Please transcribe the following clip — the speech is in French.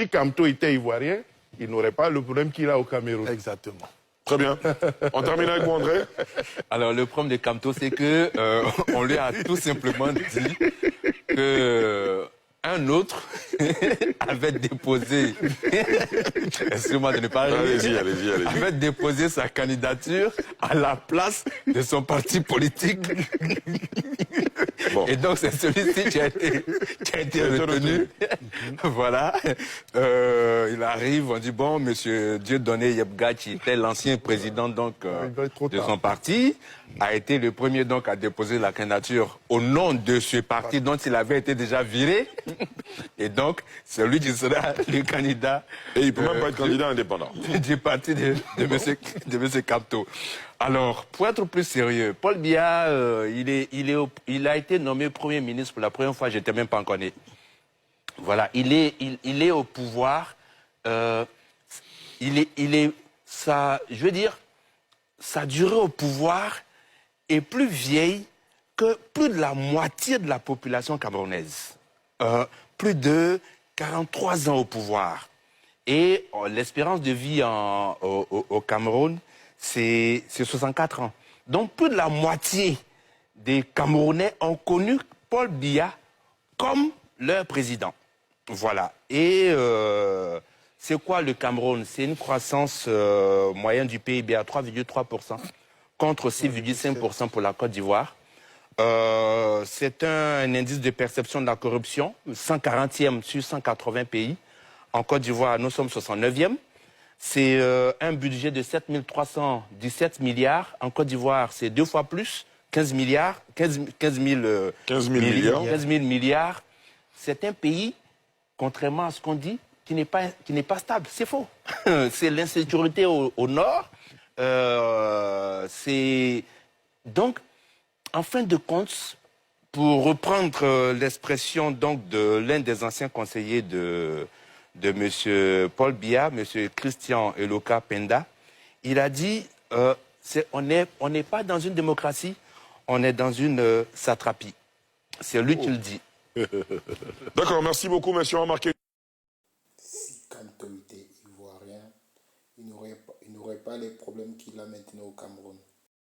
Si Kamto était ivoirien, il n'aurait pas le problème qu'il a au Cameroun. Exactement. Très bien. On termine avec vous, André. Alors, le problème de Kamto, c'est que on lui a tout simplement dit que un autre avait déposé, excusez-moi de ne pas Allez-y, allez-y, allez-y. avait déposé sa candidature à la place de son parti politique. Bon. Et donc, c'est celui-ci qui a été retenu. Voilà. Il arrive, on dit, bon, monsieur Dieudonné Yebga, qui était l'ancien président donc, de son parti, a été le premier donc à déposer la candidature au nom de ce parti dont il avait été déjà viré. Et donc, c'est lui qui sera le candidat. Et il ne peut même pas être candidat indépendant. Du parti de monsieur Kamto. Alors, pour être plus sérieux, Paul Biya, il a été nommé Premier ministre pour la première fois, je n'étais même pas encore né. Voilà, il est au pouvoir. Je veux dire, sa durée au pouvoir est plus vieille que plus de la moitié de la population camerounaise. Plus de 43 ans au pouvoir. Et l'espérance de vie au Cameroun, c'est 64 ans. Donc plus de la moitié des Camerounais ont connu Paul Biya comme leur président. Voilà. Et c'est quoi le Cameroun? C'est une croissance moyenne du PIB à 3,3% contre 6,5% pour la Côte d'Ivoire. C'est un indice de perception de la corruption, 140e sur 180 pays. En Côte d'Ivoire, nous sommes 69e. C'est un budget de 7 317 milliards. En Côte d'Ivoire, c'est 2 fois plus, 15 milliards, 15 000 milliards. C'est un pays, contrairement à ce qu'on dit, qui n'est pas stable. C'est faux. C'est l'insécurité au nord. Donc, en fin de compte, pour reprendre l'expression donc de l'un des anciens conseillers de M. Paul Biya, M. Christian Eloka Penda, il a dit on n'est pas dans une démocratie, on est dans une satrapie. C'est lui qui le dit. D'accord, merci beaucoup, monsieur. Remarquez. Si Kamto était ivoirien, il n'aurait pas les problèmes qu'il a maintenant au Cameroun.